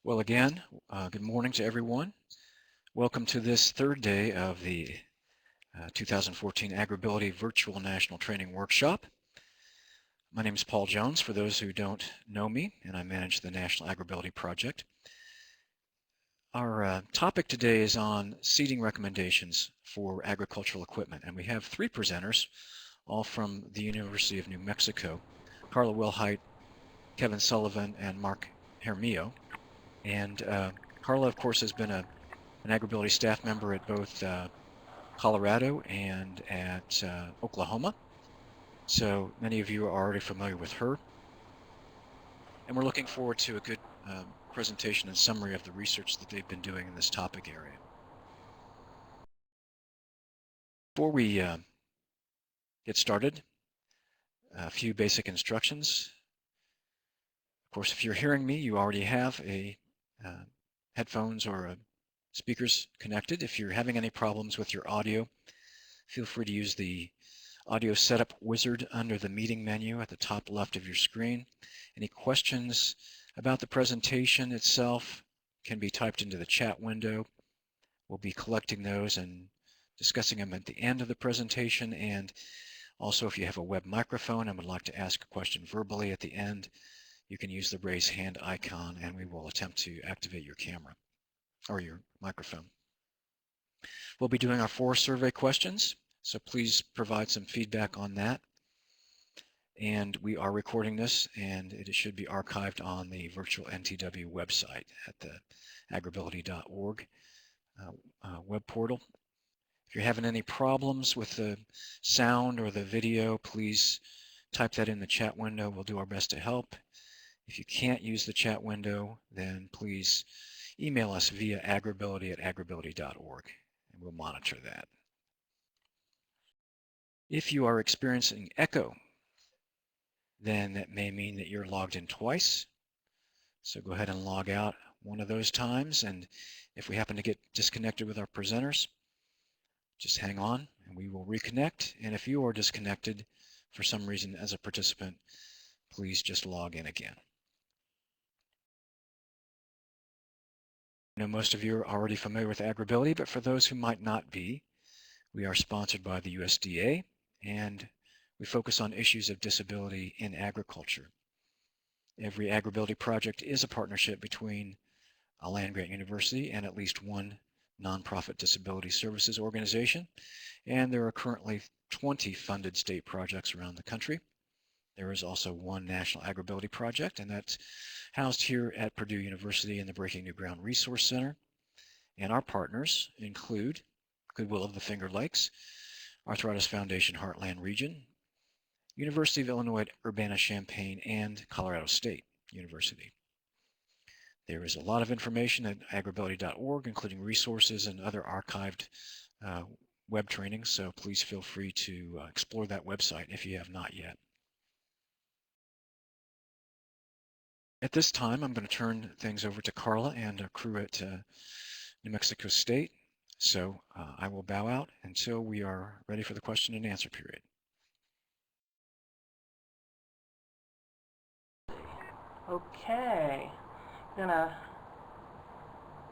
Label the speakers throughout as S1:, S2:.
S1: Well, again, good morning to everyone. Welcome to this third day of the 2014 AgrAbility Virtual National Training Workshop. My name is Paul Jones, for those who don't know me, and I manage the National AgrAbility Project. Our topic today is on seeding recommendations for agricultural equipment, and we have three presenters, all from the University of New Mexico: Carla Wilhite, Kevin Sullivan, and Mark Hermio. And Carla, of course, has been an AgrAbility staff member at both Colorado and at Oklahoma. So many of you are already familiar with her. And we're looking forward to a good presentation and summary of the research that they've been doing in this topic area. Before we get started, a few basic instructions. Of course, if you're hearing me, you already have a headphones or speakers connected. If you're having any problems with your audio, feel free to use the audio setup wizard under the meeting menu at the top left of your screen. Any questions about the presentation itself can be typed into the chat window. We'll be collecting those and discussing them at the end of the presentation. And also, if you have a web microphone and would like to ask a question verbally at the end, you can use the raise hand icon and we will attempt to activate your camera or your microphone. We'll be doing our 4 survey questions, so please provide some feedback on that. And we are recording this, and it should be archived on the virtual NTW website at the agrability.org web portal. If you're having any problems with the sound or the video, please type that in the chat window. We'll do our best to help. If you can't use the chat window, then please email us via agrability@agrability.org, and we'll monitor that. If you are experiencing echo, then that may mean that you're logged in twice. So go ahead and log out one of those times, and if we happen to get disconnected with our presenters, just hang on and we will reconnect. And if you are disconnected for some reason as a participant, please just log in again. I know most of you are already familiar with AgrAbility, but for those who might not be, we are sponsored by the USDA, and we focus on issues of disability in agriculture. Every AgrAbility project is a partnership between a land-grant university and at least one nonprofit disability services organization, and there are currently 20 funded state projects around the country. There is also one national AgrAbility project, and that's housed here at Purdue University in the Breaking New Ground Resource Center. And our partners include Goodwill of the Finger Lakes, Arthritis Foundation Heartland Region, University of Illinois at Urbana-Champaign, and Colorado State University. There is a lot of information at agrability.org, including resources and other archived web trainings, so please feel free to explore that website if you have not yet. At this time, I'm going to turn things over to Carla and our crew at New Mexico State. So I will bow out until we are ready for the question and answer period.
S2: Okay, I'm gonna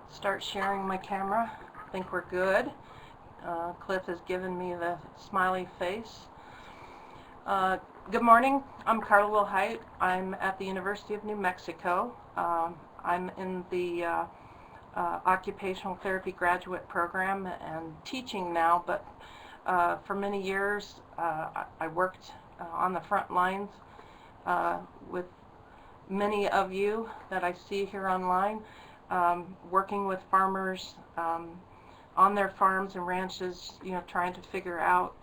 S2: start sharing my camera. I think we're good. Cliff has given me the smiley face. Good morning, I'm Carla Wilhite. I'm at the University of New Mexico. I'm in the occupational therapy graduate program and teaching now, but for many years I worked on the front lines with many of you that I see here online, working with farmers on their farms and ranches, trying to figure out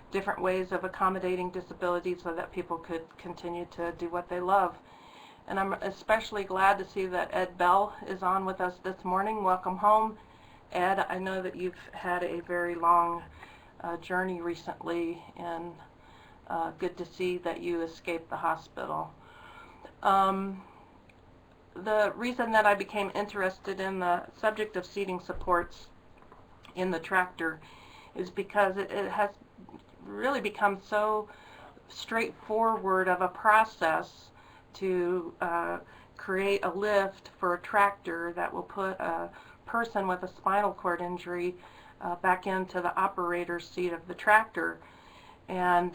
S2: different ways of accommodating disability so that people could continue to do what they love. And I'm especially glad to see that Ed Bell is on with us this morning. Welcome home, Ed. I know that you've had a very long journey recently, and good to see that you escaped the hospital. The reason that I became interested in the subject of seating supports in the tractor is because it has really become so straightforward of a process to create a lift for a tractor that will put a person with a spinal cord injury back into the operator's seat of the tractor. And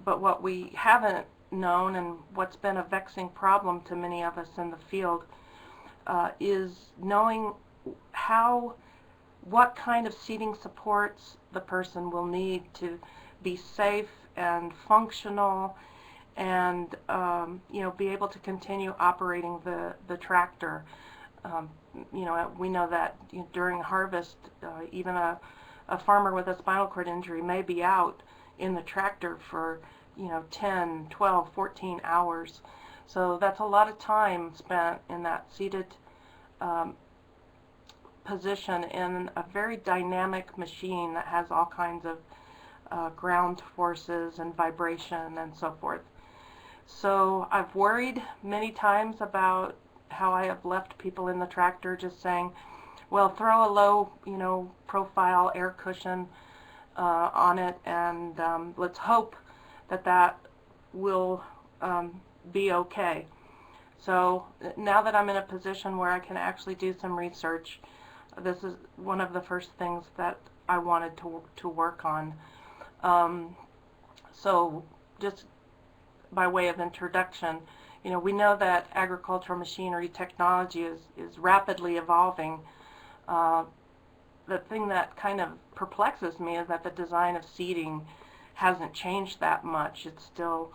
S2: but what we haven't known, and what's been a vexing problem to many of us in the field, is knowing what kind of seating supports the person will need to be safe and functional, and be able to continue operating the tractor. We know that during harvest, even a farmer with a spinal cord injury may be out in the tractor for 10, 12, 14 hours. So that's a lot of time spent in that seated position in a very dynamic machine that has all kinds of ground forces and vibration and so forth. So I've worried many times about how I have left people in the tractor just saying, well, throw a low, profile air cushion on it, and let's hope that will be okay. So now that I'm in a position where I can actually do some research, this is one of the first things that I wanted to work on. So just by way of introduction, we know that agricultural machinery technology is rapidly evolving. The thing that kind of perplexes me is that the design of seating hasn't changed that much. It's still,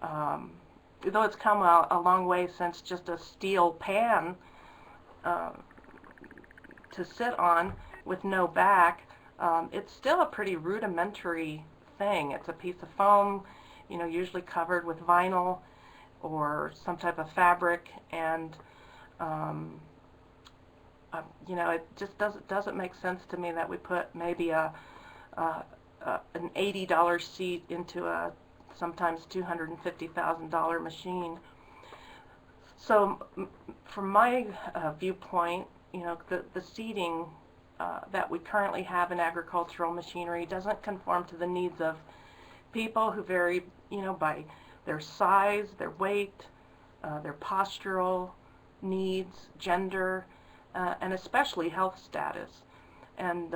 S2: though it's come a long way since just a steel pan to sit on with no back, it's still a pretty rudimentary thing. It's a piece of foam, usually covered with vinyl or some type of fabric, and it just doesn't make sense to me that we put maybe an $80 seat into a sometimes $250,000 machine. So from my viewpoint, the seating that we currently have in agricultural machinery doesn't conform to the needs of people who vary, by their size, their weight, their postural needs, gender, and especially health status. And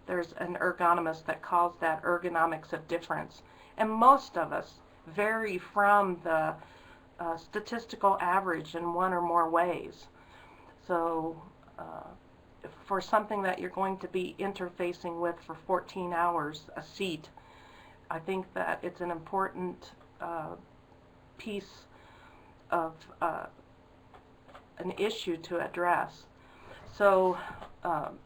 S2: there's an ergonomist that calls that ergonomics of difference. And most of us vary from the statistical average in one or more ways. So for something that you're going to be interfacing with for 14 hours, a seat, I think that it's an important piece of an issue to address. So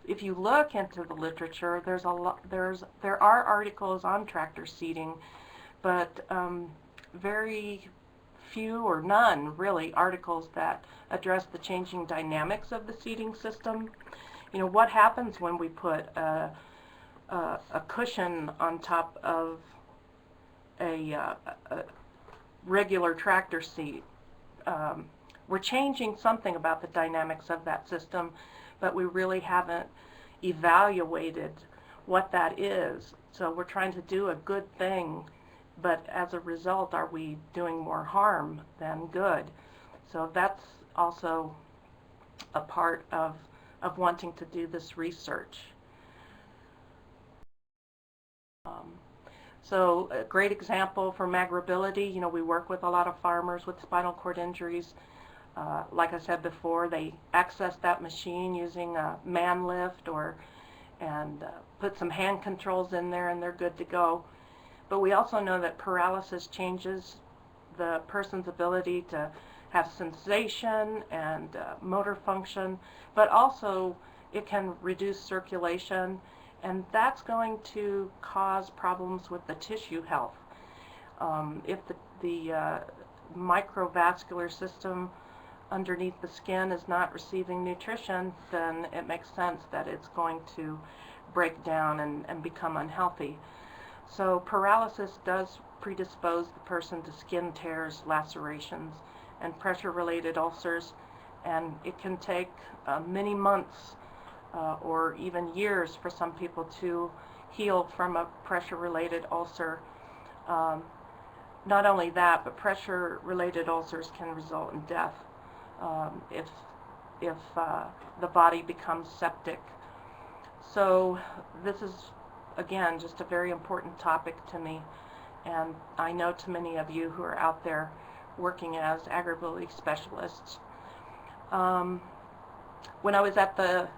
S2: if you look into the literature, there are articles on tractor seating, but very few or none really articles that address the changing dynamics of the seating system. What happens when we put a cushion on top of a regular tractor seat? We're changing something about the dynamics of that system, but we really haven't evaluated what that is. So we're trying to do a good thing, but as a result, are we doing more harm than good? So that's also a part of wanting to do this research. So a great example from AgrAbility, we work with a lot of farmers with spinal cord injuries. Like I said before, they access that machine using a man lift and put some hand controls in there, and they're good to go. But we also know that paralysis changes the person's ability to have sensation and motor function, but also it can reduce circulation, and that's going to cause problems with the tissue health. If the microvascular system underneath the skin is not receiving nutrition, then it makes sense that it's going to break down and become unhealthy. So paralysis does predispose the person to skin tears, lacerations, and pressure-related ulcers, and it can take many months or even years for some people to heal from a pressure-related ulcer. Not only that, but pressure-related ulcers can result in death. if the body becomes septic. So this is, again, just a very important topic to me, and I know to many of you who are out there working as AgrAbility specialists. When I was at the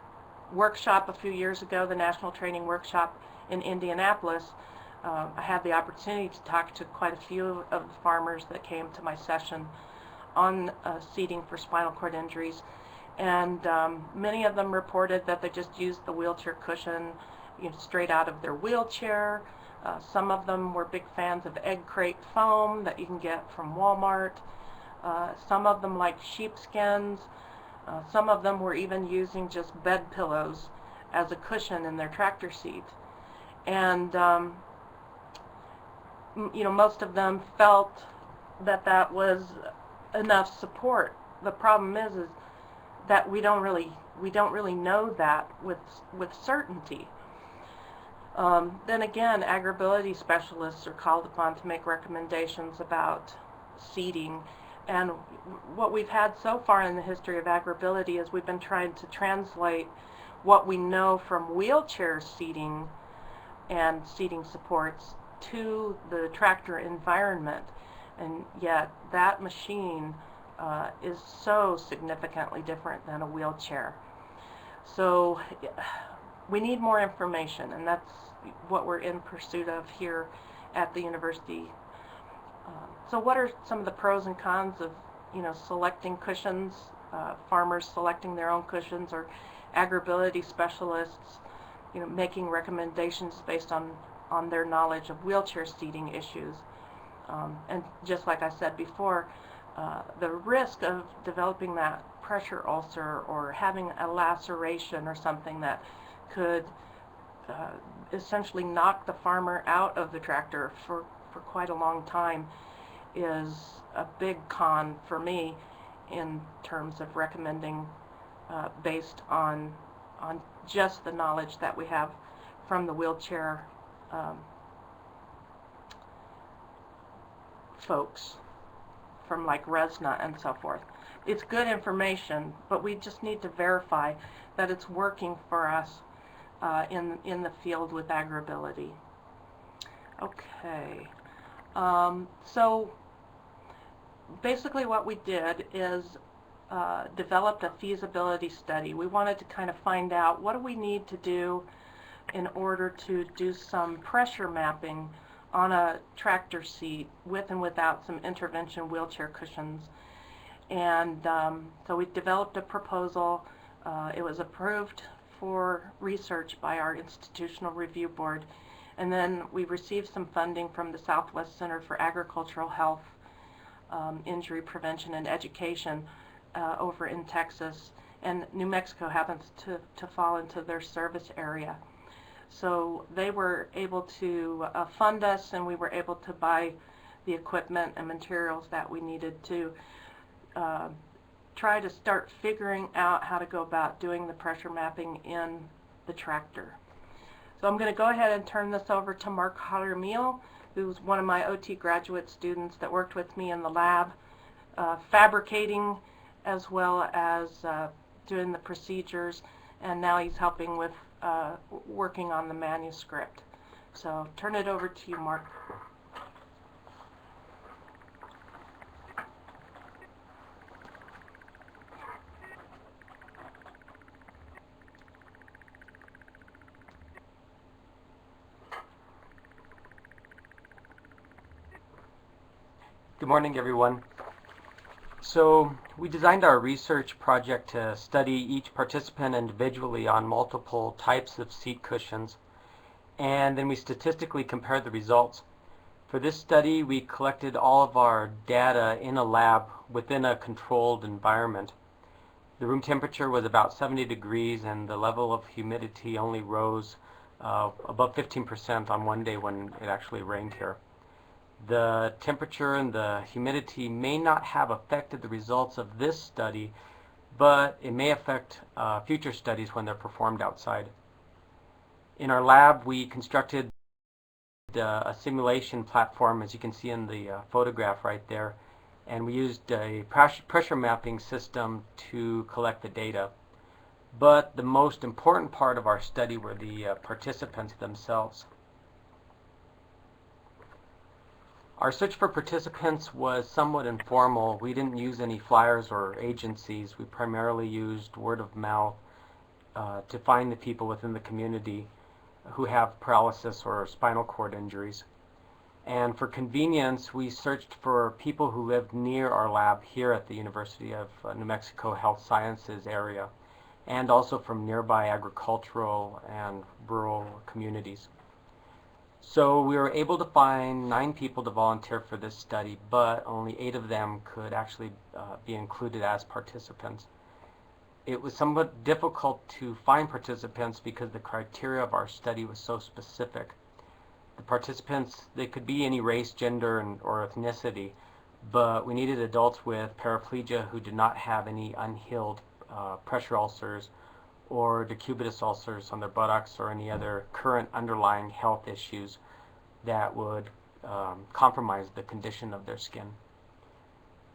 S2: workshop a few years ago, the National Training Workshop in Indianapolis, I had the opportunity to talk to quite a few of the farmers that came to my session on seeding for spinal cord injuries, and many of them reported that they just used the wheelchair cushion, straight out of their wheelchair. Some of them were big fans of egg crate foam that you can get from Walmart. Some of them liked sheepskins. Some of them were even using just bed pillows as a cushion in their tractor seat. And most of them felt that that was enough support. The problem is that we don't really know that with certainty. Then again, AgrAbility specialists are called upon to make recommendations about seeding, and what we've had so far in the history of AgrAbility is we've been trying to translate what we know from wheelchair seating and seating supports to the tractor environment, and yet that machine is so significantly different than a wheelchair. So we need more information, and that's what we're in pursuit of here at the university. So what are some of the pros and cons of selecting cushions, farmers selecting their own cushions, or AgrAbility specialists making recommendations based on their knowledge of wheelchair seating issues? And just like I said before, the risk of developing that pressure ulcer or having a laceration or something that could essentially knock the farmer out of the tractor for quite a long time is a big con for me in terms of recommending based on just the knowledge that we have from the wheelchair folks, from like Resna and so forth. It's good information, but we just need to verify that it's working for us in the field with AgrAbility. Okay, so basically what we did is developed a feasibility study. We wanted to kind of find out what do we need to do in order to do some pressure mapping on a tractor seat with and without some intervention wheelchair cushions. And so we developed a proposal. It was approved for research by our institutional review board, and then we received some funding from the Southwest Center for Agricultural Health, Injury Prevention and Education over in Texas, and New Mexico happens to fall into their service area. So they were able to fund us, and we were able to buy the equipment and materials that we needed to try to start figuring out how to go about doing the pressure mapping in the tractor. So I'm going to go ahead and turn this over to Mark Hottermeal, who's one of my OT graduate students that worked with me in the lab, fabricating as well as doing the procedures, and now he's helping with working on the manuscript. So turn it over to you, Mark.
S3: Good morning, everyone. So we designed our research project to study each participant individually on multiple types of seat cushions, and then we statistically compared the results. For this study, we collected all of our data in a lab within a controlled environment. The room temperature was about 70 degrees, and the level of humidity only rose above 15% on one day when it actually rained here. The temperature and the humidity may not have affected the results of this study, but it may affect future studies when they're performed outside. In our lab, we constructed a simulation platform, as you can see in the photograph right there, and we used a pressure mapping system to collect the data. But the most important part of our study were the participants themselves. Our search for participants was somewhat informal. We didn't use any flyers or agencies. We primarily used word of mouth to find the people within the community who have paralysis or spinal cord injuries. And for convenience, we searched for people who lived near our lab here at the University of New Mexico Health Sciences area, and also from nearby agricultural and rural communities. So we were able to find 9 people to volunteer for this study, but only 8 of them could actually be included as participants. It was somewhat difficult to find participants because the criteria of our study was so specific. The participants, they could be any race, gender, or ethnicity, but we needed adults with paraplegia who did not have any unhealed pressure ulcers or decubitus ulcers on their buttocks or any other current underlying health issues that would compromise the condition of their skin.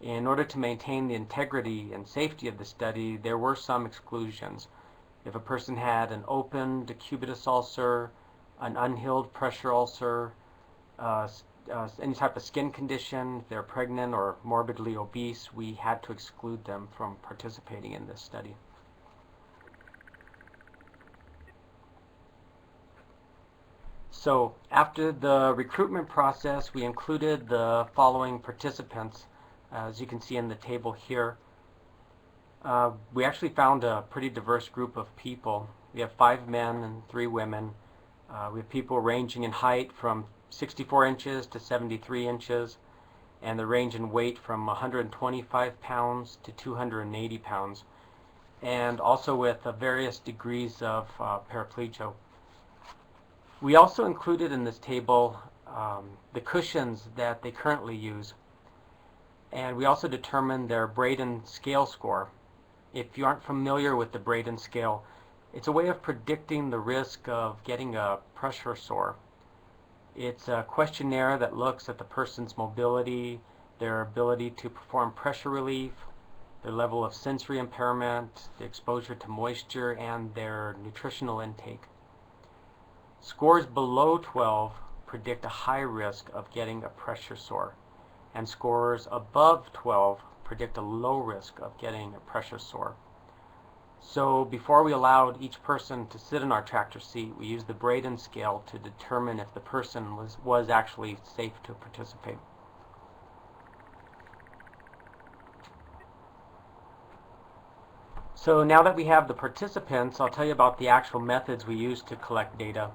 S3: In order to maintain the integrity and safety of the study, there were some exclusions. If a person had an open decubitus ulcer, an unhealed pressure ulcer, any type of skin condition, if they're pregnant or morbidly obese, we had to exclude them from participating in this study. So after the recruitment process, we included the following participants, as you can see in the table here. We actually found a pretty diverse group of people. We have 5 men and 3 women. We have people ranging in height from 64 inches to 73 inches, and the range in weight from 125 pounds to 280 pounds, and also with various degrees of paraplegia. We also included in this table the cushions that they currently use, and we also determined their Braden scale score. If you aren't familiar with the Braden scale, it's a way of predicting the risk of getting a pressure sore. It's a questionnaire that looks at the person's mobility, their ability to perform pressure relief, their level of sensory impairment, the exposure to moisture, and their nutritional intake. Scores below 12 predict a high risk of getting a pressure sore, and scores above 12 predict a low risk of getting a pressure sore. So before we allowed each person to sit in our tractor seat, we used the Braden scale to determine if the person was actually safe to participate. So now that we have the participants, I'll tell you about the actual methods we used to collect data.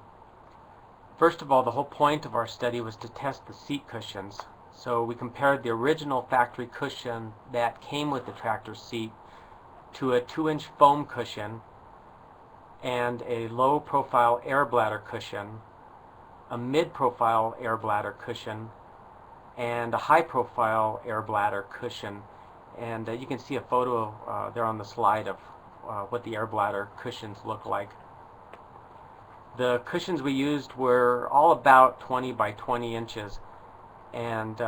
S3: First of all, the whole point of our study was to test the seat cushions. So we compared the original factory cushion that came with the tractor seat to a 2-inch foam cushion and a low-profile air bladder cushion, a mid-profile air bladder cushion, and a high-profile air bladder cushion. And you can see a photo there on the slide of what the air bladder cushions look like. The cushions we used were all about 20 by 20 inches, and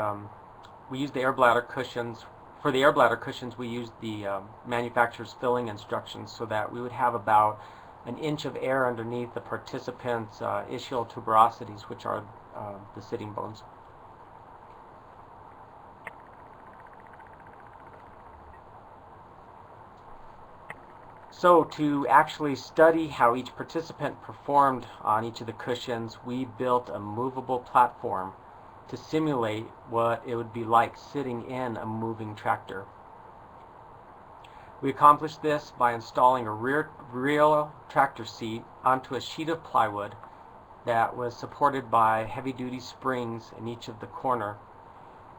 S3: we used the air bladder cushions. For the air bladder cushions, we used the manufacturer's filling instructions so that we would have about an inch of air underneath the participants' ischial tuberosities, which are the sitting bones. So to actually study how each participant performed on each of the cushions, we built a movable platform to simulate what it would be like sitting in a moving tractor. We accomplished this by installing a real tractor seat onto a sheet of plywood that was supported by heavy-duty springs in each of the corner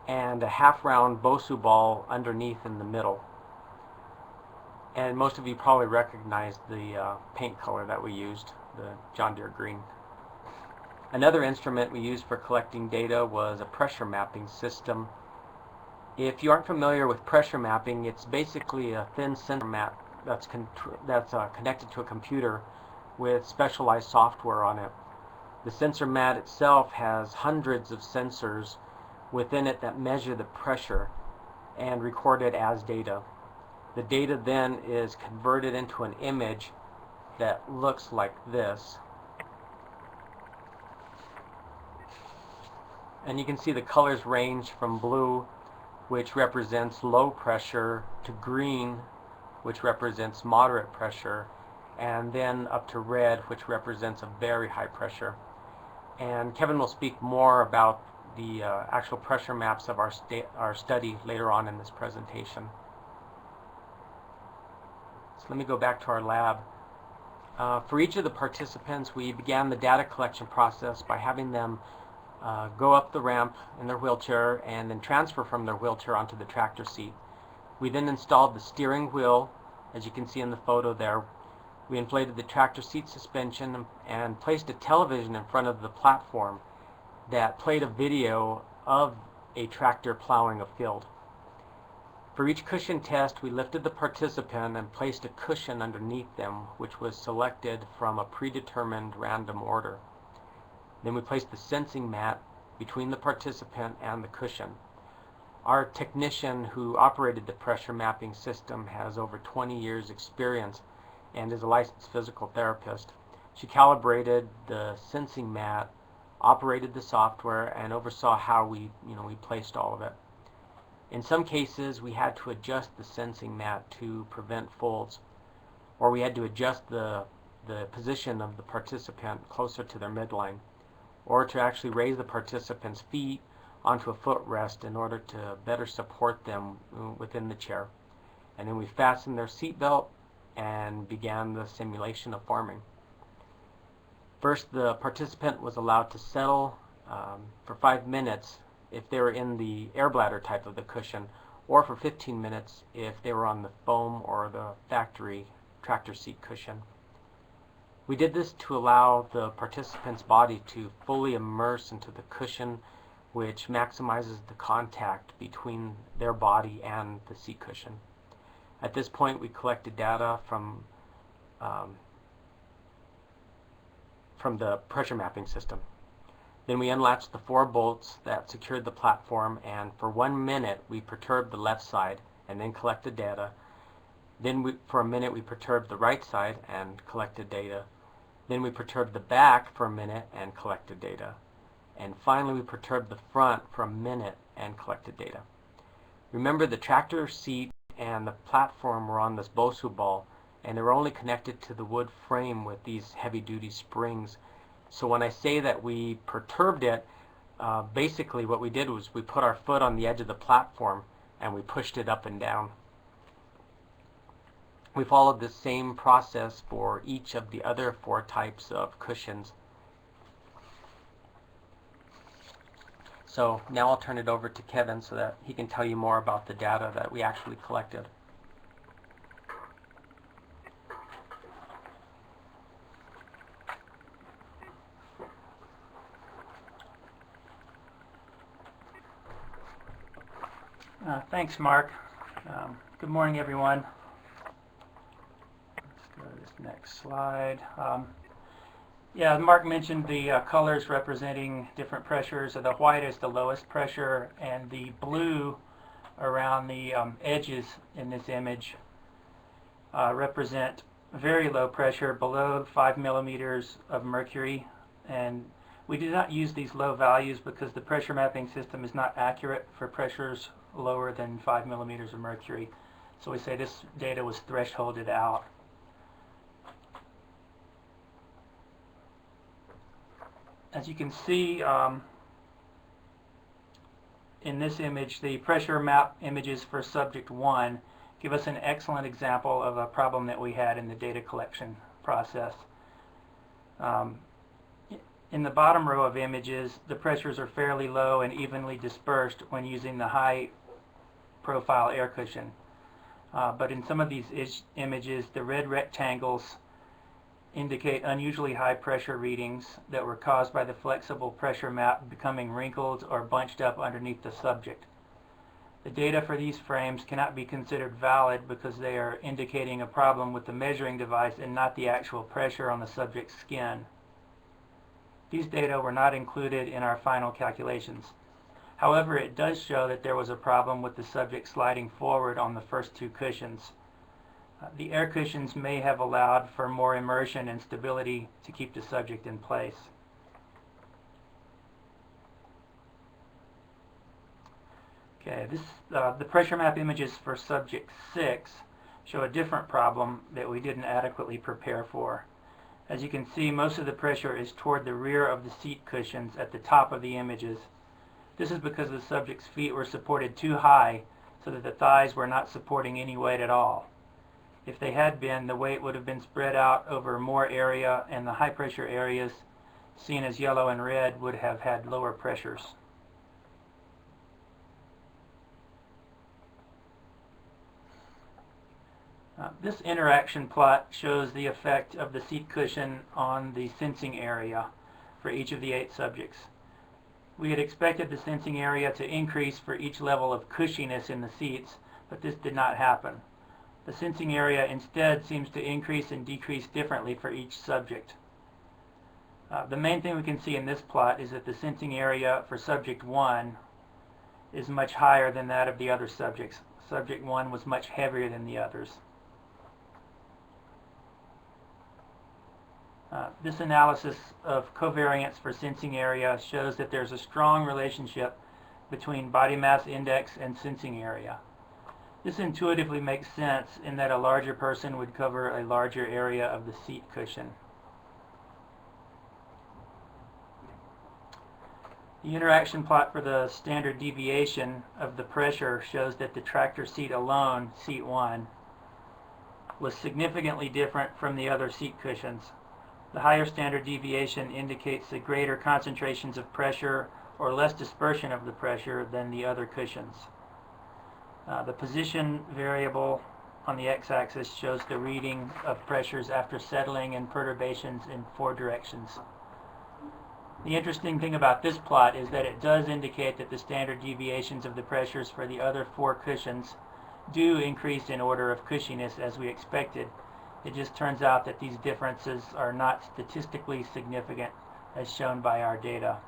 S3: and a half-round Bosu ball underneath in the middle. And most of you probably recognize the paint color that we used, the John Deere green. Another instrument we used for collecting data was a pressure mapping system. If you aren't familiar with pressure mapping, it's basically a thin sensor mat that's connected to a computer with specialized software on it. The sensor mat itself has hundreds of sensors within it that measure the pressure. and recorded as data. The data then is converted into an image that looks like this. And you can see the colors range from blue, which represents low pressure, to green, which represents moderate pressure, and then up to red, which represents a very high pressure. And Kevin will speak more about the actual pressure maps of our study later on in this presentation. So let me go back to our lab. For each of the participants, we began the data collection process by having them go up the ramp in their wheelchair and then transfer from their wheelchair onto the tractor seat. We then installed the steering wheel, as you can see in the photo there. We inflated the tractor seat suspension and placed a television in front of the platform that played a video of a tractor plowing a field. For each cushion test, we lifted the participant and placed a cushion underneath them, which was selected from a predetermined random order. Then we placed the sensing mat between the participant and the cushion. Our technician who operated the pressure mapping system has over 20 years experience and is a licensed physical therapist. She calibrated the sensing mat, operated the software, and oversaw how we placed all of it. In some cases, we had to adjust the sensing mat to prevent folds, or we had to adjust the position of the participant closer to their midline, or to actually raise the participant's feet onto a footrest in order to better support them within the chair. And then we fastened their seatbelt and began the simulation of farming. First, the participant was allowed to settle for 5 minutes if they were in the air bladder type of the cushion, or for 15 minutes if they were on the foam or the factory tractor seat cushion. We did this to allow the participant's body to fully immerse into the cushion, which maximizes the contact between their body and the seat cushion. At this point, we collected data from the pressure mapping system. Then we unlatched the 4 bolts that secured the platform, and for 1 minute we perturbed the left side and then collected data. Then for a minute we perturbed the right side and collected data. Then we perturbed the back for a minute and collected data. And finally we perturbed the front for a minute and collected data. Remember, the tractor seat and the platform were on this Bosu ball, and they were only connected to the wood frame with these heavy-duty springs. So when I say that we perturbed it, basically what we did was we put our foot on the edge of the platform and we pushed it up and down. We followed the same process for each of the other 4 types of cushions. So now I'll turn it over to Kevin so that he can tell you more about the data that we actually collected.
S4: Thanks, Mark. Good morning, everyone. Let's go to this next slide. Yeah, Mark mentioned the colors representing different pressures. So the white is the lowest pressure, and the blue around the edges in this image represent very low pressure, below 5 millimeters of mercury. And we do not use these low values because the pressure mapping system is not accurate for pressures lower than 5 millimeters of mercury. So we say this data was thresholded out. As you can see in this image, the pressure map images for subject 1 give us an excellent example of a problem that we had in the data collection process. In the bottom row of images, the pressures are fairly low and evenly dispersed when using the high profile air cushion. But in some of these images, the red rectangles indicate unusually high pressure readings that were caused by the flexible pressure map becoming wrinkled or bunched up underneath the subject. The data for these frames cannot be considered valid because they are indicating a problem with the measuring device and not the actual pressure on the subject's skin. These data were not included in our final calculations. However, it does show that there was a problem with the subject sliding forward on the first two cushions. The air cushions may have allowed for more immersion and stability to keep the subject in place. Okay, the pressure map images for subject 6 show a different problem that we didn't adequately prepare for. As you can see, most of the pressure is toward the rear of the seat cushions at the top of the images. This is because the subject's feet were supported too high so that the thighs were not supporting any weight at all. If they had been, the weight would have been spread out over more area, and the high pressure areas, seen as yellow and red, would have had lower pressures. This interaction plot shows the effect of the seat cushion on the sensing area for each of the 8 subjects. We had expected the sensing area to increase for each level of cushiness in the seats, but this did not happen. The sensing area instead seems to increase and decrease differently for each subject. The main thing we can see in this plot is that the sensing area for subject 1 is much higher than that of the other subjects. Subject 1 was much heavier than the others. This analysis of covariance for sensing area shows that there's a strong relationship between body mass index and sensing area. This intuitively makes sense in that a larger person would cover a larger area of the seat cushion. The interaction plot for the standard deviation of the pressure shows that the tractor seat alone, seat 1, was significantly different from the other seat cushions. The higher standard deviation indicates the greater concentrations of pressure or less dispersion of the pressure than the other cushions. The position variable on the x-axis shows the reading of pressures after settling and perturbations in 4 directions. The interesting thing about this plot is that it does indicate that the standard deviations of the pressures for the other 4 cushions do increase in order of cushiness as we expected. It just turns out that these differences are not statistically significant as shown by our data.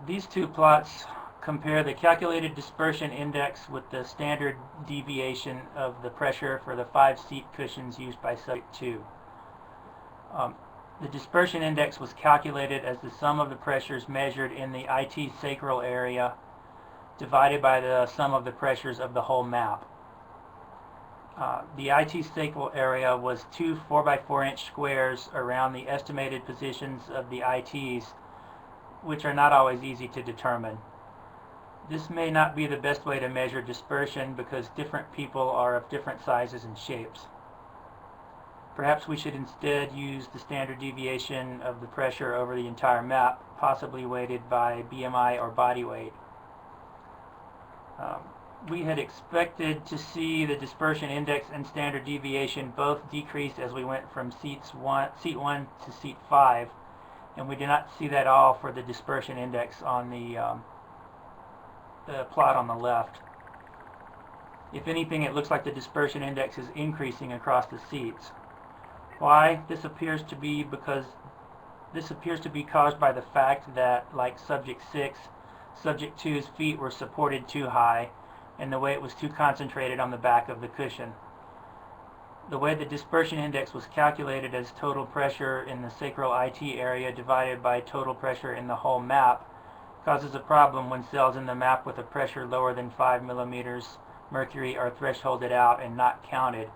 S4: These 2 plots compare the calculated dispersion index with the standard deviation of the pressure for the 5 seat cushions used by subject 2. The dispersion index was calculated as the sum of the pressures measured in the IT sacral area divided by the sum of the pressures of the whole map. The IT sacral area was 2 4x4-inch squares around the estimated positions of the ITs, which are not always easy to determine. This may not be the best way to measure dispersion because different people are of different sizes and shapes. Perhaps we should instead use the standard deviation of the pressure over the entire map, possibly weighted by BMI or body weight. We had expected to see the dispersion index and standard deviation both decrease as we went from seat 1 to seat 5, and we did not see that all for the dispersion index on the plot on the left. If anything, it looks like the dispersion index is increasing across the seats. Why? This appears to be caused by the fact that, like subject 6, subject 2's feet were supported too high and the weight was too concentrated on the back of the cushion. The way the dispersion index was calculated as total pressure in the sacral IT area divided by total pressure in the whole map causes a problem when cells in the map with a pressure lower than 5 millimeters mercury are thresholded out and not counted.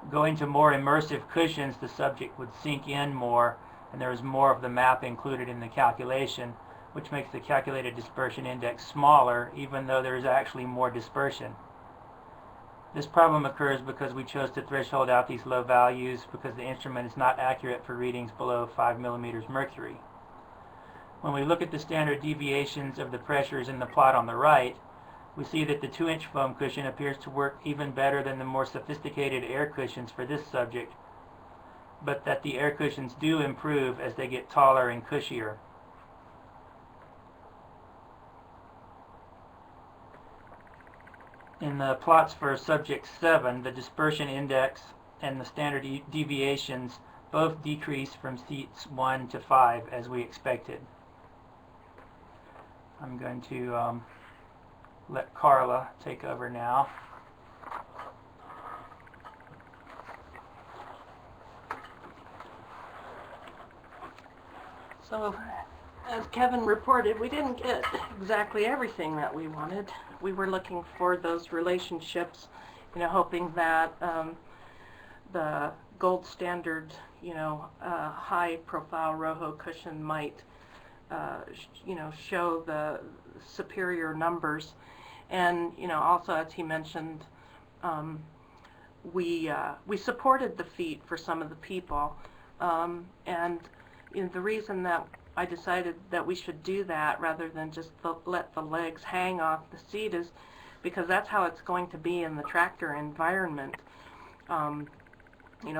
S4: Going to more immersive cushions, the subject would sink in more and there is more of the map included in the calculation, which makes the calculated dispersion index smaller even though there is actually more dispersion. This problem occurs because we chose to threshold out these low values because the instrument is not accurate for readings below 5 millimeters mercury. When we look at the standard deviations of the pressures in the plot on the right, we see that the 2-inch foam cushion appears to work even better than the more sophisticated air cushions for this subject, but that the air cushions do improve as they get taller and cushier. In the plots for subject 7, the dispersion index and the standard deviations Both decreased from seats 1 to 5 as we expected. I'm going to let Carla take over now.
S2: So, as Kevin reported, we didn't get exactly everything that we wanted. We were looking for those relationships, hoping that the gold standard, high-profile Rojo cushion might, show the superior numbers. And, also, as he mentioned, we supported the feet for some of the people, and the reason that I decided that we should do that rather than just let the legs hang off the seat is because that's how it's going to be in the tractor environment.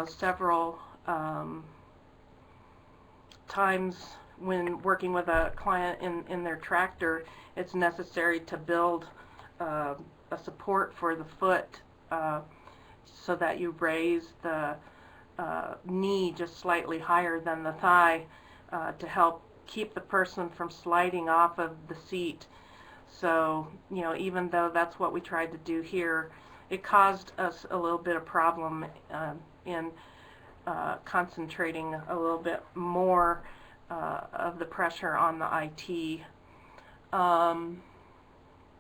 S2: Several times when working with a client in their tractor, it's necessary to build a support for the foot so that you raise the knee just slightly higher than the thigh to help keep the person from sliding off of the seat. So, even though that's what we tried to do here, it caused us a little bit of problem in concentrating a little bit more of the pressure on the IT.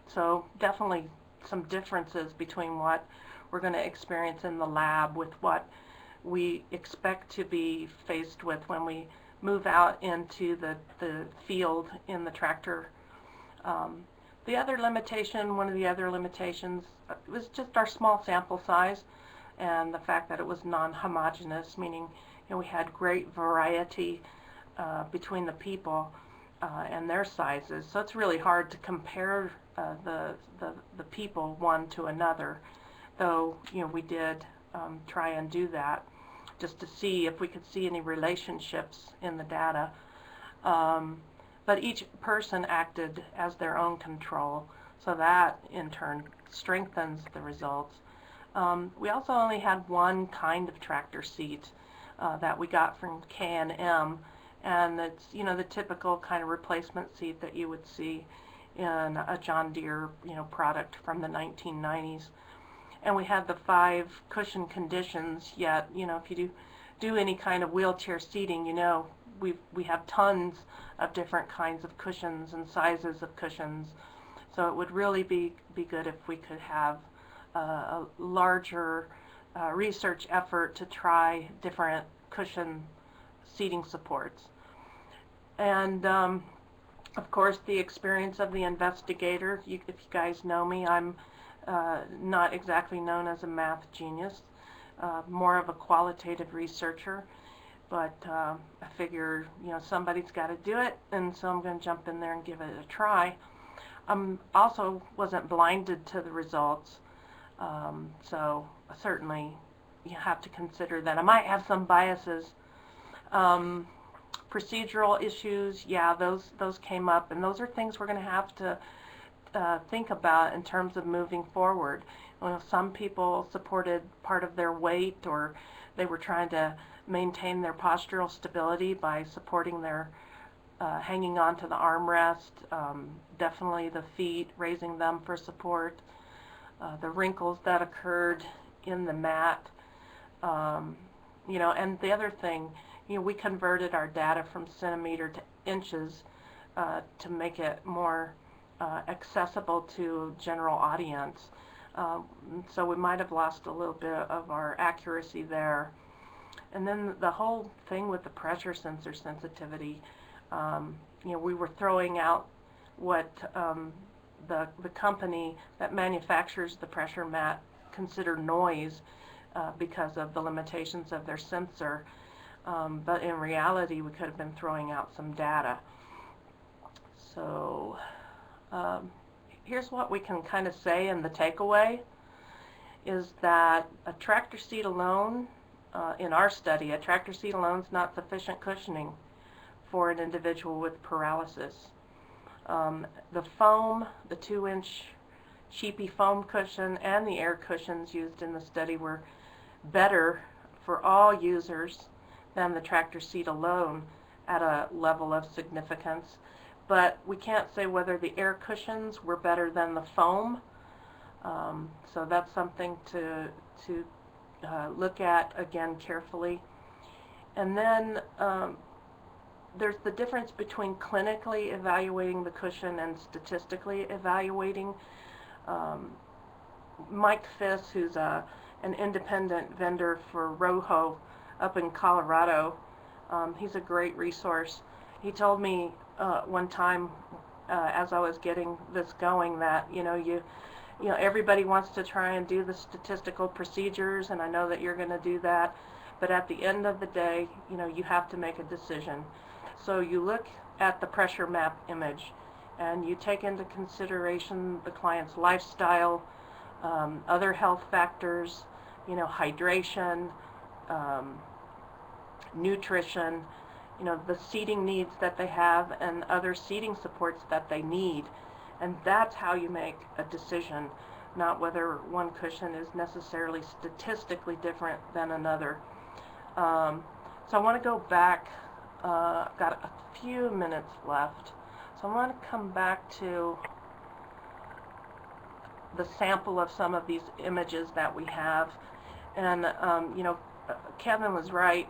S2: So definitely some differences between what we're going to experience in the lab with what we expect to be faced with when we move out into the field in the tractor. The other limitation, one of the other limitations, was just our small sample size and the fact that it was non-homogeneous, meaning we had great variety between the people and their sizes. So it's really hard to compare the people one to another, though we did try and do that just to see if we could see any relationships in the data. But each person acted as their own control, so that in turn strengthens the results. We also only had one kind of tractor seat that we got from K&M, and it's the typical kind of replacement seat that you would see in a John Deere product from the 1990s. And we had the 5 cushion conditions, yet if you do any kind of wheelchair seating, we have tons of different kinds of cushions and sizes of cushions. So it would really be good if we could have a larger research effort to try different cushion seating supports. And of course, the experience of the investigator. If you guys know me, I'm not exactly known as a math genius, more of a qualitative researcher. But I figured, somebody's got to do it, and so I'm going to jump in there and give it a try. Also wasn't blinded to the results, so certainly you have to consider that I might have some biases. Procedural issues, yeah, those came up, and those are things we're going to have to think about in terms of moving forward. Some people supported part of their weight, or they were trying to maintain their postural stability by supporting their hanging on to the armrest, definitely the feet, raising them for support, the wrinkles that occurred in the mat, and the other thing, we converted our data from centimeter to inches to make it more accessible to general audience. So we might have lost a little bit of our accuracy there. And then the whole thing with the pressure sensor sensitivity, we were throwing out what the company that manufactures the pressure mat considered noise because of the limitations of their sensor. But in reality, we could have been throwing out some data. So here's what we can kind of say in the takeaway, is that a tractor seat alone, in our study, a tractor seat alone is not sufficient cushioning for an individual with paralysis. The foam, the 2-inch cheapy foam cushion and the air cushions used in the study were better for all users than the tractor seat alone at a level of significance. But we can't say whether the air cushions were better than the foam. So that's something to look at again carefully. And then there's the difference between clinically evaluating the cushion and statistically evaluating. Mike Fiss, who's an independent vendor for Rojo up in Colorado, he's a great resource. He told me one time as I was getting this going that you know everybody wants to try and do the statistical procedures, and I know that you're going to do that, but at the end of the day, you have to make a decision. So you look at the pressure map image and you take into consideration the client's lifestyle, other health factors, hydration, nutrition, the seating needs that they have and other seating supports that they need. And that's how you make a decision, not whether one cushion is necessarily statistically different than another. So I want to go back. I've got a few minutes left. So I want to come back to the sample of some of these images that we have. And, Kevin was right.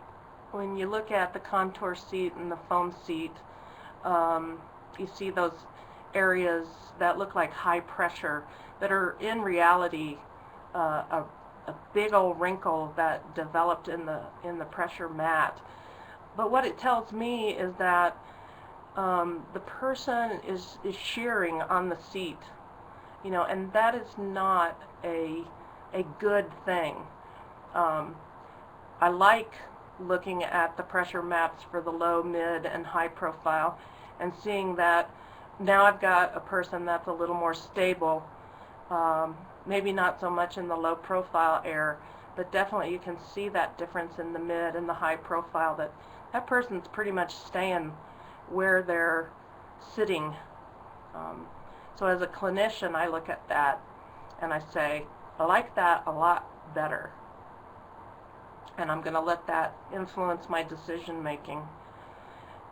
S2: When you look at the contour seat and the foam seat, you see those areas that look like high pressure that are in reality a big old wrinkle that developed in the pressure mat. But what it tells me is that the person is shearing on the seat, and that is not a good thing. I like looking at the pressure maps for the low, mid, and high profile and seeing that now I've got a person that's a little more stable, maybe not so much in the low profile air, but definitely you can see that difference in the mid and the high profile, that person's pretty much staying where they're sitting. So as a clinician, I look at that and I say, I like that a lot better. And I'm going to let that influence my decision making.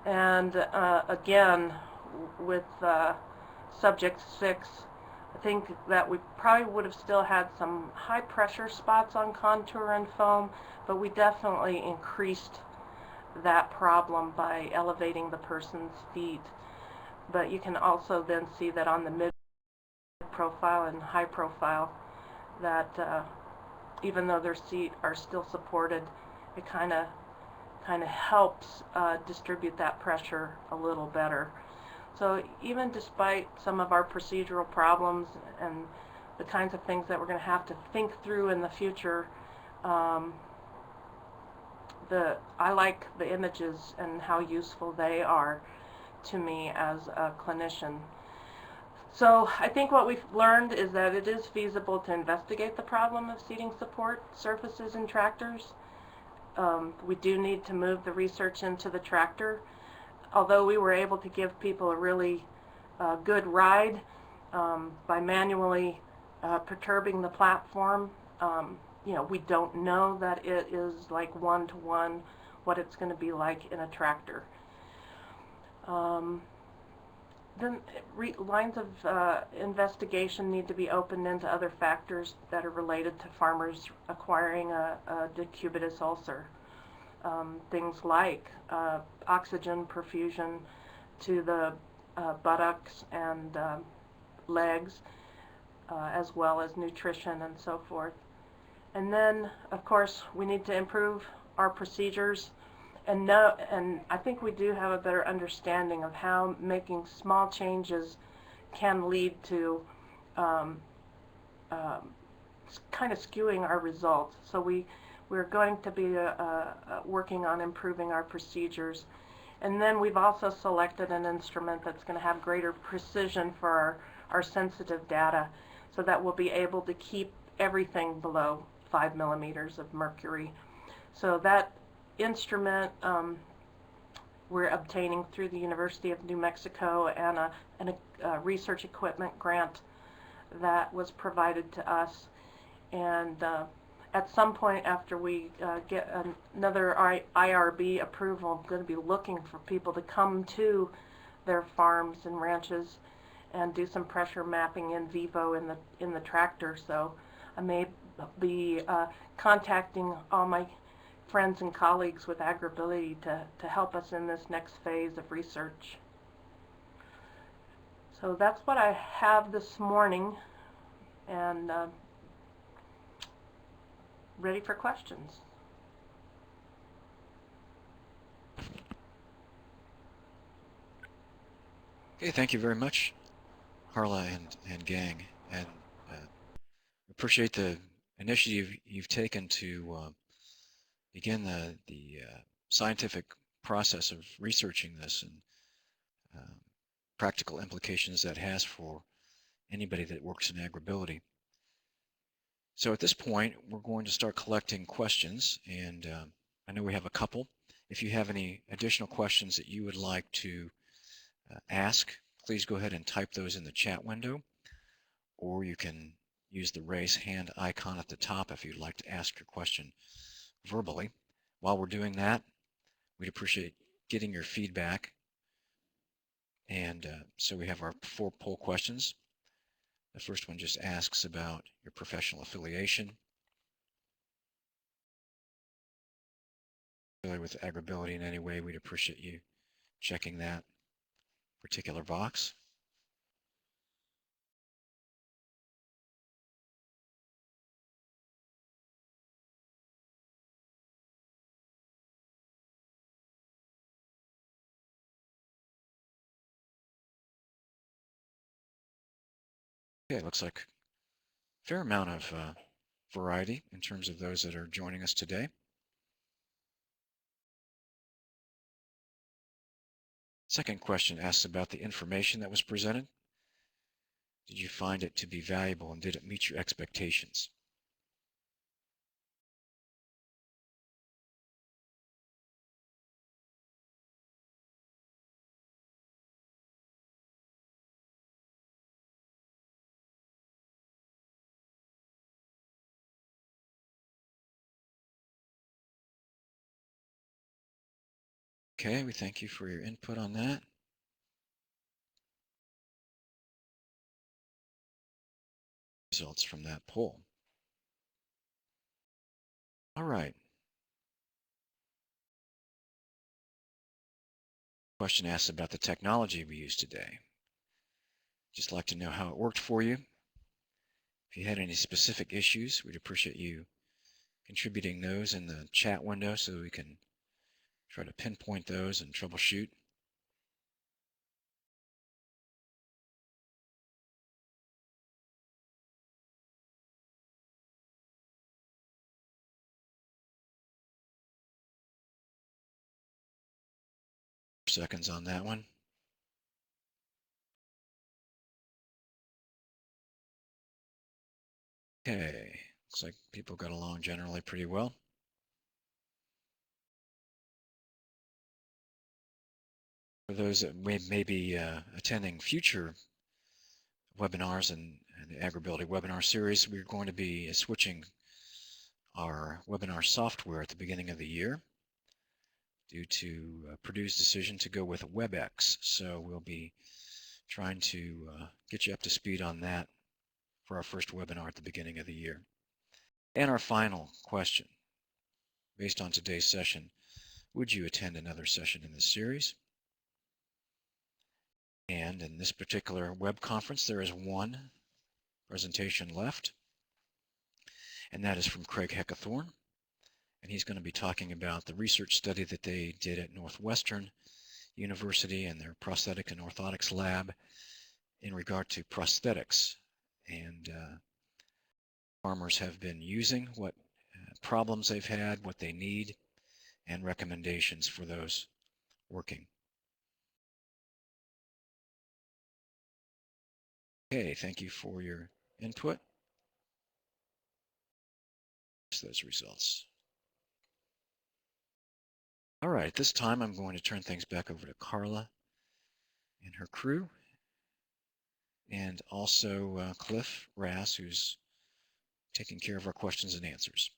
S2: And again, with subject 6, I think that we probably would have still had some high pressure spots on contour and foam, but we definitely increased that problem by elevating the person's feet. But you can also then see that on the mid profile and high profile that even though their feet are still supported, it kind of helps distribute that pressure a little better. So even despite some of our procedural problems and the kinds of things that we're going to have to think through in the future, I like the images and how useful they are to me as a clinician. So I think what we've learned is that it is feasible to investigate the problem of seating support surfaces in tractors. We do need to move the research into the tractor. Although we were able to give people a really good ride by manually perturbing the platform, we don't know that it is like one-to-one what it's going to be like in a tractor. Then lines of investigation need to be opened into other factors that are related to farmers acquiring a decubitus ulcer. Things like oxygen perfusion to the buttocks and legs, as well as nutrition and so forth. And then, of course, we need to improve our procedures and I think we do have a better understanding of how making small changes can lead to kind of skewing our results. So we're going to be working on improving our procedures. And then we've also selected an instrument that's going to have greater precision for our sensitive data so that we'll be able to keep everything below 5 millimeters of mercury. So that instrument we're obtaining through the University of New Mexico and a research equipment grant that was provided to us. And at some point after we get another IRB approval, I'm going to be looking for people to come to their farms and ranches and do some pressure mapping in vivo in the tractor. So I may be contacting all my friends and colleagues with AgrAbility to help us in this next phase of research. So that's what I have this morning, and ready for questions.
S1: Okay, thank you very much, Carla and gang, and appreciate the initiative you've taken to begin the scientific process of researching this and practical implications that has for anybody that works in AgrAbility. So at this point, we're going to start collecting questions, and I know we have a couple. If you have any additional questions that you would like to ask, please go ahead and type those in the chat window, or you can use the raise hand icon at the top if you'd like to ask your question verbally. While we're doing that, we'd appreciate getting your feedback. And so we have our 4 poll questions. The first one just asks about your professional affiliation. With AgrAbility in any way, we'd appreciate you checking that particular box. Okay, it looks like a fair amount of variety in terms of those that are joining us today. Second question asks about the information that was presented. Did you find it to be valuable, and did it meet your expectations? Okay, we thank you for your input on that. Results from that poll. All right. Question asks about the technology we used today. Just like to know how it worked for you. If you had any specific issues, we'd appreciate you contributing those in the chat window so we can try to pinpoint those and troubleshoot. Seconds on that one. Okay, looks like people got along generally pretty well. For those that may be attending future webinars and the AgrAbility webinar series, we're going to be switching our webinar software at the beginning of the year due to Purdue's decision to go with WebEx. So we'll be trying to get you up to speed on that for our first webinar at the beginning of the year. And our final question, based on today's session, would you attend another session in this series? And in this particular web conference, there is one presentation left, and that is from Craig Heckathorn. And he's going to be talking about the research study that they did at Northwestern University and their prosthetic and orthotics lab in regard to prosthetics. And farmers have been using, what problems they've had, what they need, and recommendations for those working. Okay, thank you for your input. Those results. All right, at this time I'm going to turn things back over to Carla and her crew, and also Cliff Rass, who's taking care of our questions and answers.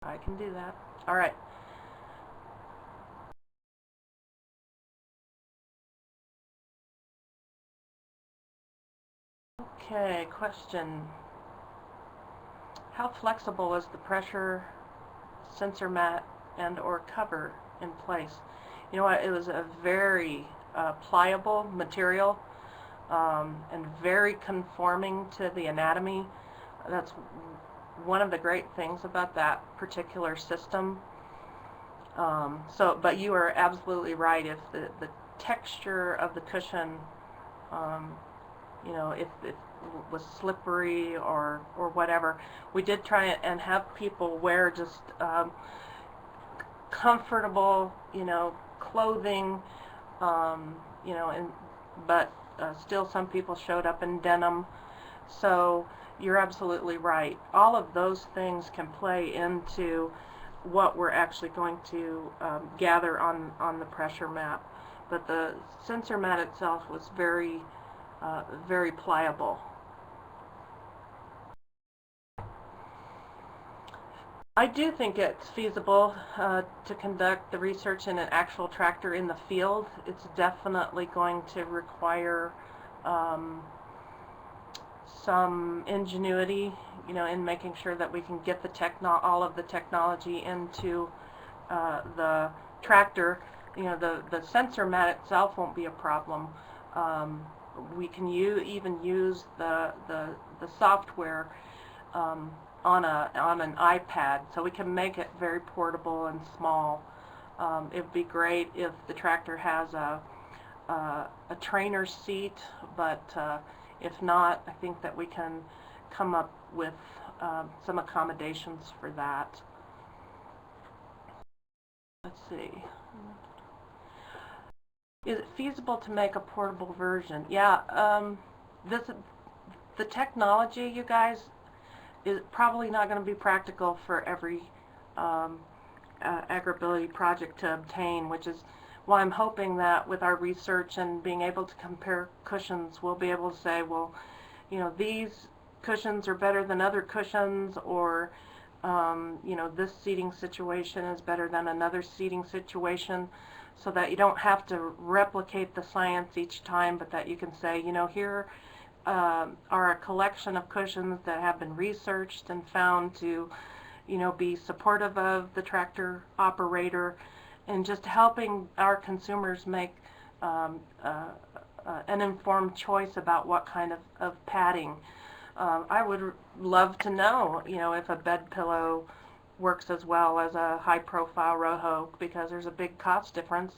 S2: I can do that. All right. Okay, question. How flexible is the pressure sensor mat and or cover in place? You know what, it was a very pliable material and very conforming to the anatomy. That's one of the great things about that particular system. But you are absolutely right. If the texture of the cushion, you know, if it was slippery or whatever, we did try and have people wear just comfortable, you know, clothing, you know, but still some people showed up in denim. So you're absolutely right. All of those things can play into what we're actually going to gather on the pressure map. But the sensor mat itself was very, very pliable. I do think it's feasible to conduct the research in an actual tractor in the field. It's definitely going to require some ingenuity, you know, in making sure that we can get the all of the technology into the tractor. You know, the sensor mat itself won't be a problem. We can even use the software on an iPad, so we can make it very portable and small. It would be great if the tractor has a trainer seat, but if not, I think that we can come up with some accommodations for that. Let's see. Is it feasible to make a portable version? Yeah, the technology, you guys, is probably not going to be practical for every AgrAbility project to obtain, which is why I'm hoping that with our research and being able to compare cushions, we'll be able to say, well, you know, these cushions are better than other cushions, or you know, this seating situation is better than another seating situation, so that you don't have to replicate the science each time, but that you can say, you know, here are a collection of cushions that have been researched and found to, you know, be supportive of the tractor operator, and just helping our consumers make an informed choice about what kind of padding. I would love to know, you know, if a bed pillow works as well as a high-profile Roho, because there's a big cost difference.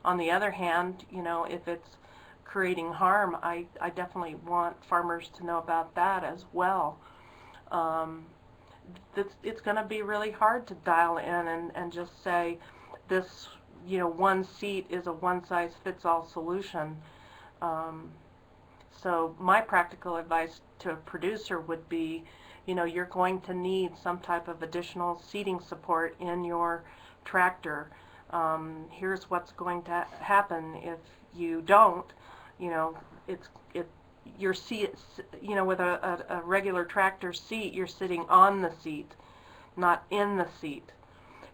S2: On the other hand, you know, if it's creating harm, I definitely want farmers to know about that as well. It's going to be really hard to dial in and just say this, you know, one seat is a one-size-fits-all solution. So my practical advice to a producer would be, you know, you're going to need some type of additional seating support in your tractor. Here's what's going to happen if you don't. You know, your seat, you know, with a regular tractor seat, you're sitting on the seat, not in the seat.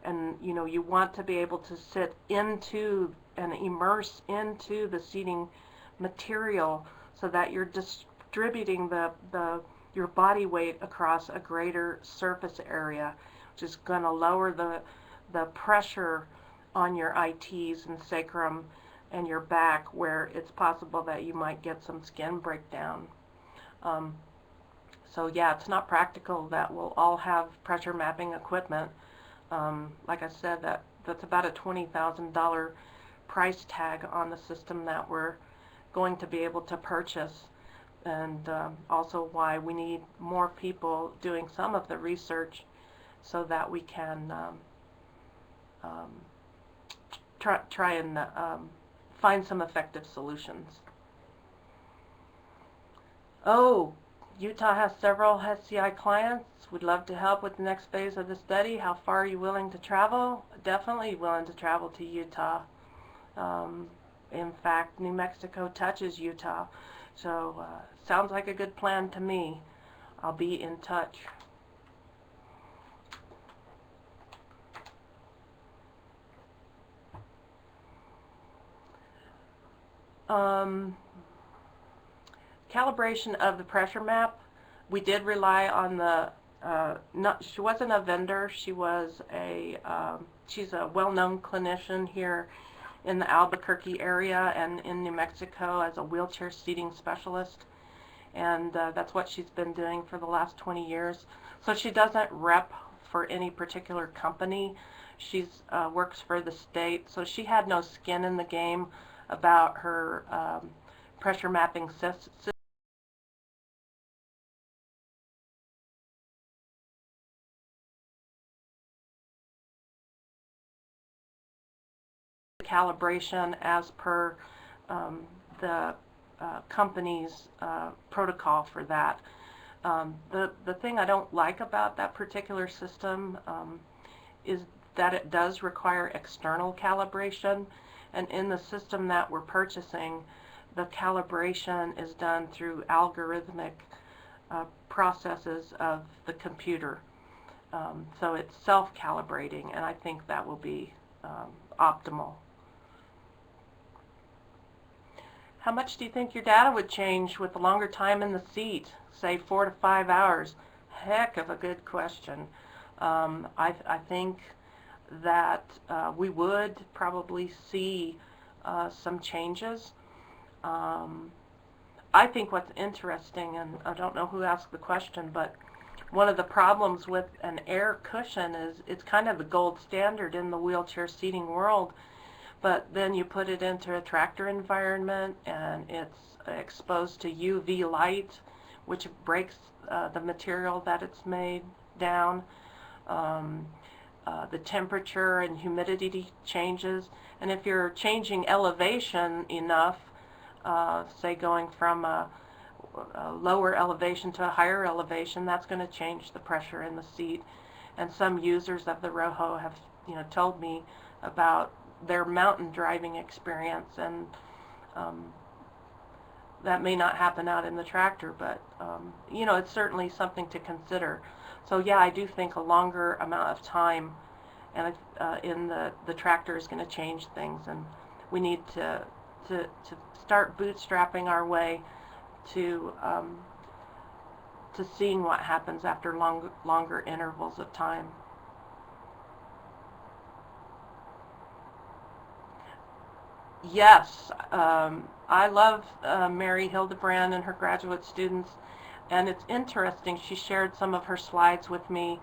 S2: And, you know, you want to be able to sit into and immerse into the seating material so that you're distributing your body weight across a greater surface area, which is going to lower the pressure on your ITs and sacrum and your back, where it's possible that you might get some skin breakdown. So yeah, it's not practical that we'll all have pressure mapping equipment. Like I said, that's about a $20,000 price tag on the system that we're going to be able to purchase, and also why we need more people doing some of the research so that we can try and find some effective solutions. Oh, Utah has several SCI clients. We'd love to help with the next phase of the study. How far are you willing to travel? Definitely willing to travel to Utah. In fact, New Mexico touches Utah. So sounds like a good plan to me. I'll be in touch. Calibration of the pressure map, we did rely on the, she wasn't a vendor, she's a well-known clinician here in the Albuquerque area and in New Mexico as a wheelchair seating specialist. And that's what she's been doing for the last 20 years. So she doesn't rep for any particular company. She's works for the state, so she had no skin in the game about her pressure mapping system. Calibration as per the company's protocol for that. The thing I don't like about that particular system is that it does require external calibration, and in the system that we're purchasing, the calibration is done through algorithmic processes of the computer. So it's self-calibrating, and I think that will be optimal. How much do you think your data would change with a longer time in the seat, say 4 to 5 hours? Heck of a good question. I think that we would probably see some changes. I think what's interesting, and I don't know who asked the question, but one of the problems with an air cushion is it's kind of the gold standard in the wheelchair seating world. But then you put it into a tractor environment and it's exposed to UV light, which breaks the material that it's made down. The temperature and humidity changes, and if you're changing elevation enough, say going from a lower elevation to a higher elevation, that's going to change the pressure in the seat. And some users of the Rojo have told me about their mountain driving experience, and that may not happen out in the tractor, but it's certainly something to consider. So yeah, I do think a longer amount of time and in the tractor is going to change things, and we need to start bootstrapping our way to seeing what happens after longer intervals of time. Yes, I love Mary Hildebrand and her graduate students, and it's interesting, she shared some of her slides with me.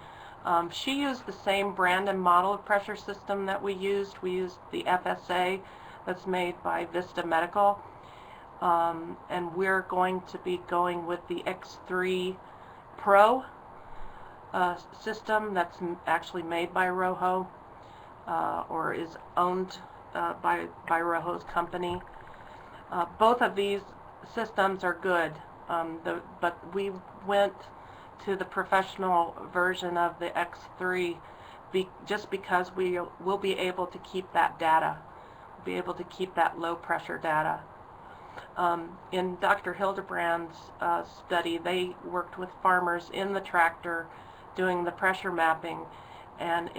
S2: She used the same brand and model of pressure system that we used. We used the FSA that's made by Vista Medical, and we're going to be going with the X3 Pro system that's actually made by Rojo, or is owned by Rojo's company. Both of these systems are good, but we went to the professional version of the X3 just because we will be able to keep that data, be able to keep that low pressure data. In Dr. Hildebrand's study, they worked with farmers in the tractor doing the pressure mapping, and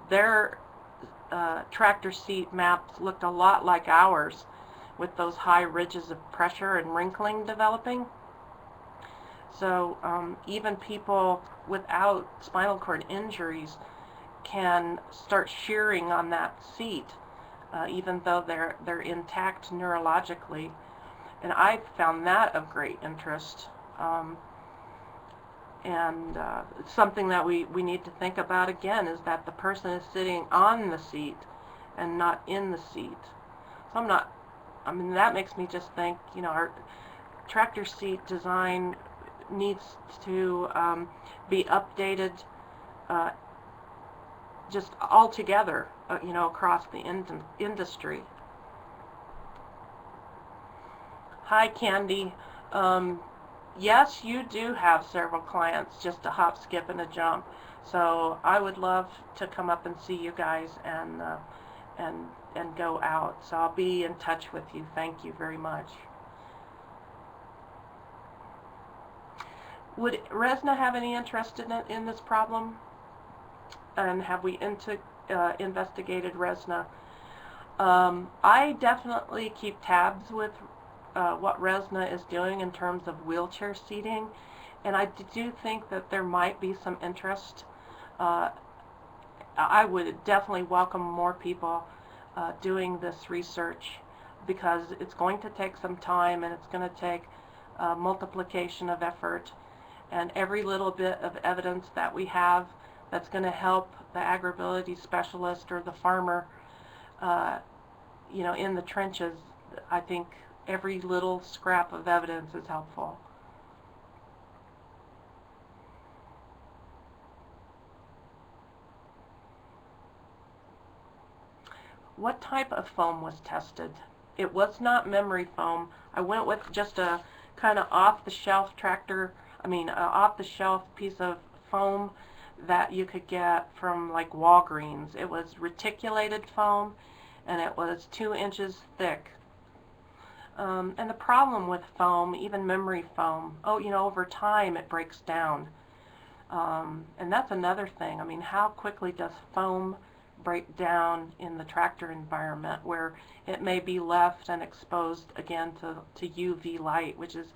S2: their tractor seat maps looked a lot like ours, with those high ridges of pressure and wrinkling developing. So even people without spinal cord injuries can start shearing on that seat, even though they're intact neurologically. And I found that of great interest. And something that we need to think about again is that the person is sitting on the seat and not in the seat. So that makes me just think, our tractor seat design needs to be updated just altogether, across the industry. Hi, Candy. Yes, you do have several clients, just a hop, skip, and a jump. So I would love to come up and see you guys and go out. So I'll be in touch with you. Thank you very much. Would Resna have any interest in this problem? And have we investigated Resna? I definitely keep tabs with what RESNA is doing in terms of wheelchair seating, and I do think that there might be some interest. I would definitely welcome more people doing this research, because it's going to take some time, and it's going to take multiplication of effort, and every little bit of evidence that we have that's going to help the AgrAbility specialist or the farmer in the trenches, I think every little scrap of evidence is helpful. What type of foam was tested? It was not memory foam. I went with just a kind of off-the-shelf off-the-shelf piece of foam that you could get from like Walgreens. It was reticulated foam, and it was 2 inches thick. And the problem with foam, even memory foam, over time it breaks down. And that's another thing. I mean, how quickly does foam break down in the tractor environment, where it may be left and exposed again to UV light, which is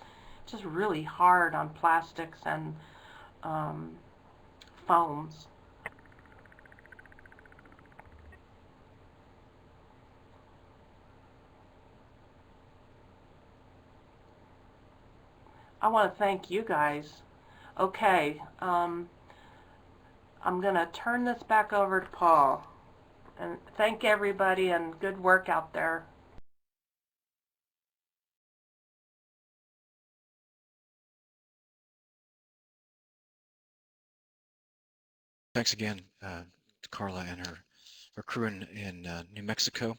S2: just really hard on plastics and foams. I want to thank you guys. Okay, I'm going to turn this back over to Paul. And thank everybody, and good work out there.
S1: Thanks again to Carla and her crew in New Mexico.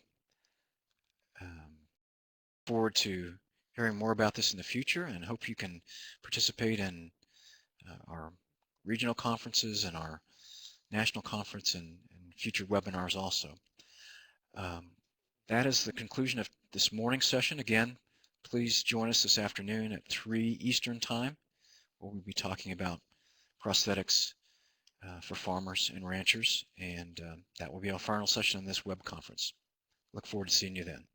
S1: Forward to hearing more about this in the future, and hope you can participate in our regional conferences and our national conference and future webinars also. That is the conclusion of this morning's session. Again, please join us this afternoon at 3 Eastern Time, where we'll be talking about prosthetics for farmers and ranchers, and that will be our final session in this web conference. Look forward to seeing you then.